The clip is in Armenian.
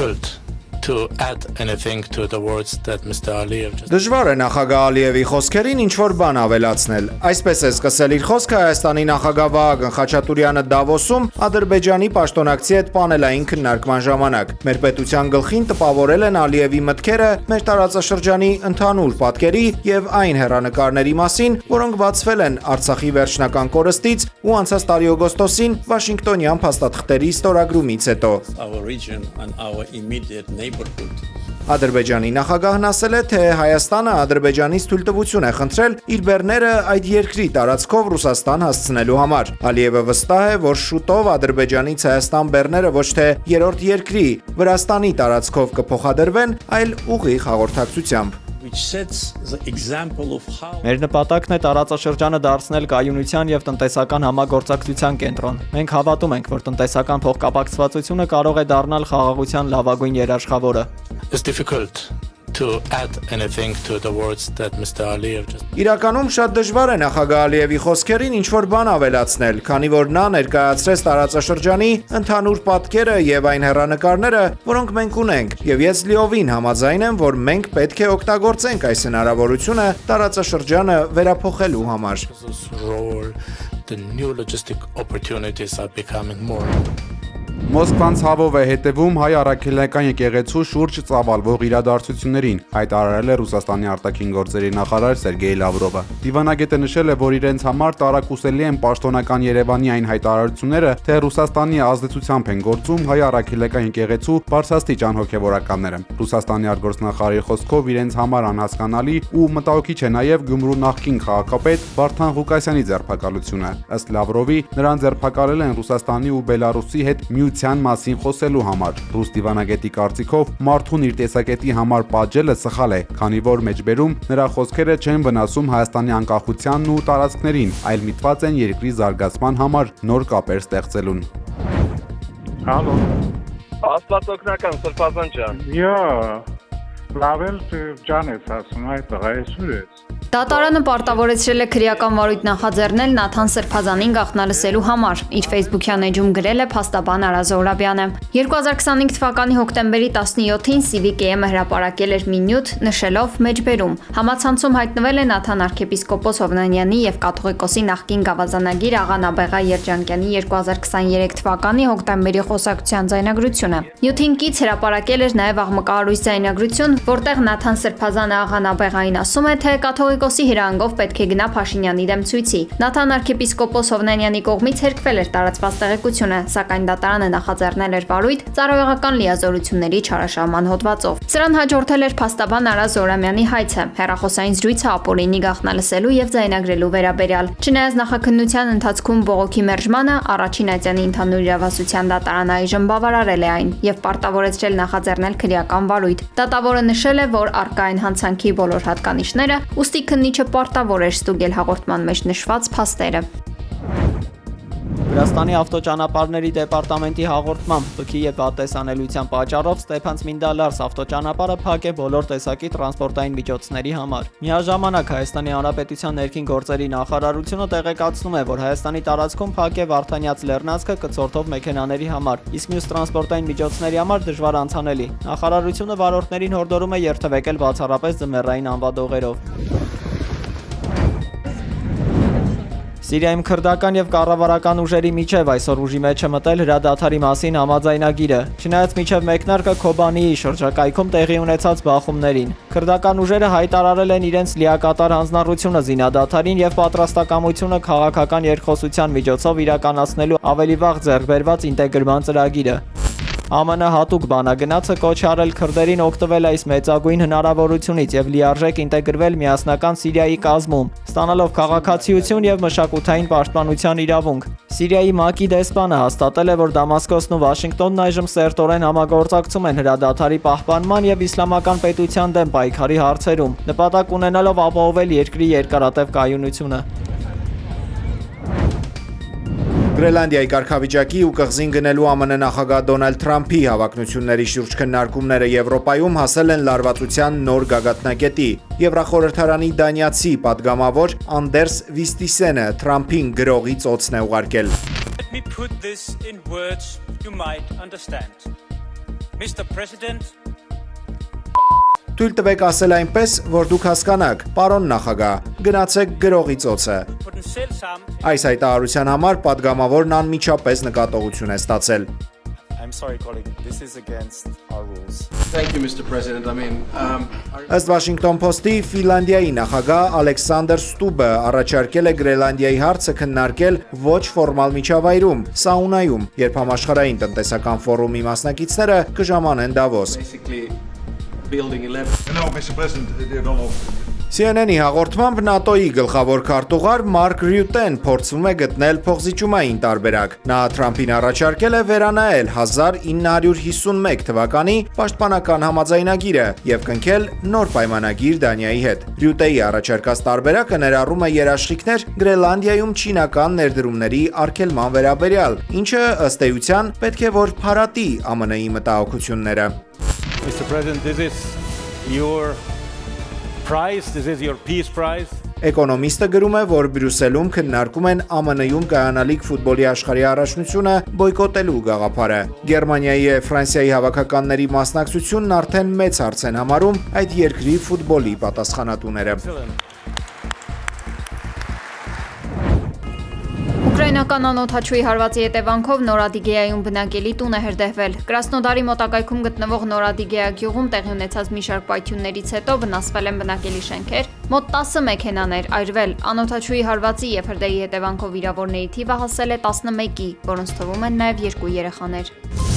difficult to add anything to the words that Mr. Aliyev just Դժվար է նախագահ Ալիևի խոսքերին ինչ-որ բան ավելացնել։ Այսպես է սկսել իր խոսքը Հայաստանի նախագահ Վահագն Խաչատուրյանը Դավոսում Ադրբեջանի պաշտոնակցի հետ պանելային քննարկման ժամանակ։ Մեր պետության գլխին տպավորել են Ալիևի մտքերը մեր տարածաշրջանի ընդհանուր պատկերի եւ այն հեռանկարների մասին, որոնք բացվել են Արցախի վերջնական կորստից ու անցած տարի օգոստոսին Վաշինգտոնյան փաստաթղթերի ստորագրումից հետո։ Our region and our immediate neighborhood. Ադրբեջանի նախագահն ասել է, թե Հայաստանը Ադրբեջանից թույլտվություն է խնդրել իր բեռները այդ երկրի տարածքով Ռուսաստան հասցնելու համար։ Ալիևը վստահ է, որ շուտով Ադրբեջանից Հայաստան բեռները ոչ թե երրորդ երկրի Վրաստանի տարածքով կփոխադրվեն, այլ ուղիղ հաղորդակցությամբ։ Which sets the example of how Մեր նպատակն է տարածաշրջանը դարձնել կայունության եւ տնտեսական համագործակցության կենտրոն։ Մենք հավատում ենք, որ տնտեսական փոխկապակցվածությունը կարող է դառնալ խաղաղության լավագույն երաշխավորը։ It's difficult to add anything to the words that Mr. Aliyev just Իրականում շատ դժվար է նախագահ Ալիևի խոսքերին ինչ-որ բան ավելացնել, քանի որ նա ներկայացրեց տարածաշրջանի ընդհանուր պատկերը եւ այն հեռանկարները, որոնք մենք ունենք, եւ ես լիովին համաձայն եմ, որ մենք պետք է օգտագործենք այս հնարավորությունը տարածաշրջանը վերափոխելու համար։ this role, the new logistic opportunities are becoming more. Մոսկվան ցավով է հետևում հայ առաքելական եկեղեցու շուրջ ծավալվող իրադարձություններին, հայտարարել է Ռուսաստանի արտաքին գործերի նախարար Սերգեյ Լավրովը։ Դիվանագետը նշել է, որ իրենց համար տարակուսելի են պաշտոնական Երևանի այն հայտարարությունները, թե Ռուսաստանի ազդեցությամբ են գործում հայ առաքելական եկեղեցու բարձրաստիճան հոգևորականները։ Ռուսաստանի արտգործնախարարի խոսքով իրենց համար անհասկանալի ու մտահոգիչ է նաև Գյումրու նախկին քաղաքապետ Վարդան Ղուկասյանի ձերբակալությունը։ Ըստ Լավրովի, նրան ձերբակալել են Ռուսաստանի ու Բելարուսի հետ միության մասին խոսելու համար։ Ռուս դիվանագետի կարծիքով մարդուն իր տեսակետի համար պատժելը սխալ է, քանի որ մեջբերում նրա խոսքերը չեն վնասում Հայաստանի անկախությանն ու տարածքներին, այլ միտված են երկրի զարգացման համար նոր կապեր ստեղծելուն։ Հալո։ Աստվածօգնական Սրբազան ջան։ Յա, լավել ջան ես ասում, այդ տղա ես ուր ես։ Դատարանը պարտավորեցրել է քրեական վարույթ նախաձեռնել Նաթան Սրբազանին գաղտնալսելու համար, իր Facebook-յան էջում գրել է փաստաբան Արա Զոհրաբյանը։ 2025 թվականի հոկտեմբերի 17-ին Civic-ը հրապարակել էր մի նյութ, նշելով մեջբերում. Համացանցում հայտնվել է Նաթան arczepiskopos Հովնանյանի եւ կաթողիկոսի նախկին գավազանագիր աղա Նաբեղա Երջանկյանի 2023 թվականի հոկտեմբերի խոսակցության ձայնագրությունը։ Նյութին կից հրապարակել էր նաեւ աղմկահարույց ձայնագրություն, որտեղ Նաթան Սրբազանը աղա Նաբեղային ասում է, թե կաթողիկոսի հրանգով պետք է գնա Փաշինյանի դեմ ցույցի։ Նաթան arczepiskopos Հովնանյանի կողմից հերկվել էր տարածված տեղեկությունը, սակայն դատարանը նախաձեռնել էր վարույթ ծառայողական լիազորությունների չարաշահման հոդվածով։ Սրան հաջորդել էր փաստաբան Արա Զոհրաբյանի հայցը, հեռախոսային զրույցը ապօրինի գաղտնալսելու եւ ձայնագրելու վերաբերյալ։ Չնայած նախաքննության ընթացքում բողոքի մերժմանը, առաջին ատյանի ընդհանուր իրավասության դատարանը այժմ բավարարել է այն եւ պարտավորեցրել նախաձեռնել քրեական վարույթ։ Դատավորը նշել է, որ առկա են հանցանքի բոլոր հատկանիշները, ուստի քննիչը պարտավոր էր ստուգել հաղորդման մեջ նշված փաստերը։ Վրաստանի ավտոճանապարհների դեպարտամենտի հաղորդմամբ բքի եւ վատտեսանելիության պատճառով Ստեփանցմինդալարս ավտոճանապարհը փակ է բոլոր տեսակի տրանսպորտային միջոցների համար։ Միաժամանակ Հայաստանի Հանրապետության ներքին գործերի նախարարությունը տեղեկացնում է, որ Հայաստանի տարածքում փակ է Վարդանյաց Լեռնանցքը կցորդով մեքենաների համար, իսկ մյուս տրանսպորտային միջոցների համար դժվար անցանելի։ Նախարարությունը վարորդներին հորդորում է երթևեկել բացառապես ձմեռային անվադողերով։ Սիրիայում քրդական եւ կառավարական ուժերի միջև այսօր ուժի մեջ է մտել հրադադարի մասին համաձայնագիրը, չնայած միջև մեկնարկը Քոբանիի շրջակայքում տեղի ունեցած բախումներին։ Քրդական ուժերը հայտարարել են իրենց լիակատար հանձնառությունը զինադադարին եւ պատրաստակամությունը քաղաքական երկխոսության միջոցով իրականացնելու ավելի վաղ ձեռքբերված ինտեգրման ծրագիրը։ ԱՄՆ հատուկ բանագնացը կոչ արել քրդերին օգտվել այս մեծագույն հնարավորությունից եւ լիարժեք ինտեգրվել միասնական Սիրիայի կազմում, ստանալով քաղաքացիություն եւ մշակութային պաշտպանության իրավունք։ Սիրիայի ՄԱԿ-ի դեսպանը հաստատել է, որ Դամասկոսն ու Վաշինգտոնն այժմ սերտորեն համագործակցում են հրադադարի պահպանման եւ իսլամական պետության դեմ պայքարի հարցերում, նպատակ ունենալով ապահովել երկրի երկարատև կայունությունը։ Գրելանդիայի կարգավիճակի ու կղզին գնելու ԱՄՆ նախագահ Դոնալդ Թրամփի հավակնությունների շուրջ քննարկումները Եվրոպայում հասել են լարվածության նոր գագաթնակետի։ Եվրախորհրդարանի դանիացի падգամավոր Անդերս Վիստիսենը Թրամփին գրողի ծոցն է ուղարկել։ Mr. President, Թույլ տվեք ասել այնպես, որ դուք հասկանաք, պարոն նախագահ, գնացեք գրողի ծոցը։ på den selv samme. Այս հայտարարության համար падգամավորն անմիջապես նկատողություն է ստացել։ I'm sorry, colleague. This is against our rules. Thank you, Mr. President. I mean, Ըստ Washington Post-ի Ֆինլանդիայի նախագահ Ալեքսանդր Ստուբը առաջարկել է Գրենլանդիայի հարցը քննարկել ոչ ֆորմալ միջավայրում, սաունայում, երբ համաշխարհային տնտեսական ֆորումի մասնակիցները կժամանեն Դավոս։ basically building 11. No, Mr. President, CNN-ի հաղորդմամբ ՆԱՏՕ-ի գլխավոր քարտուղար Մարկ Ռյուտեն փորձում է գտնել փոխզիջումային տարբերակ։ Նա Թրամփին առաջարկել է վերանայել 1951 թվականի պաշտպանական համաձայնագիրը եւ կնքել նոր պայմանագիր Դանիայի հետ։ Ռյուտեի առաջարկած տարբերակը ներառում է երաշխիքներ Գրենլանդիայում չինական ներդրումների արգելման վերաբերյալ, ինչը ըստ էության պետք է որ փարատի ԱՄՆ-ի մտահոգությունները։ Mr. President, this is your prize, this is your peace prize. Էկոնոմիստը գրում է, որ Բրյուսելում քննարկում են ԱՄՆ-ում կայանալիք ֆուտբոլի աշխարհի առաջնությունը բոյկոտելու գաղափարը։ Գերմանիայի եւ Ֆրանսիայի հավաքականների մասնակցությունն արդեն մեծ հարց են համարում այդ երկրի ֆուտբոլի պատասխանատուները։ Ուկրաինական անօդաչուի հարվածի հետևանքով Նորադիգեայում բնակելի տուն է հրդեհվել։ Կրասնոդարի մոտակայքում գտնվող Նորադիգեա գյուղում տեղի ունեցած մի շարք պայթյուններից հետո վնասվել են բնակելի շենքեր, մոտ 10 մեքենաներ այրվել։ Անօդաչուի հարվածի եւ հրդեհի հետևանքով վիրավորների թիվը հասել է 11-ի, որոնց թվում են նաեւ 2 երեխաներ։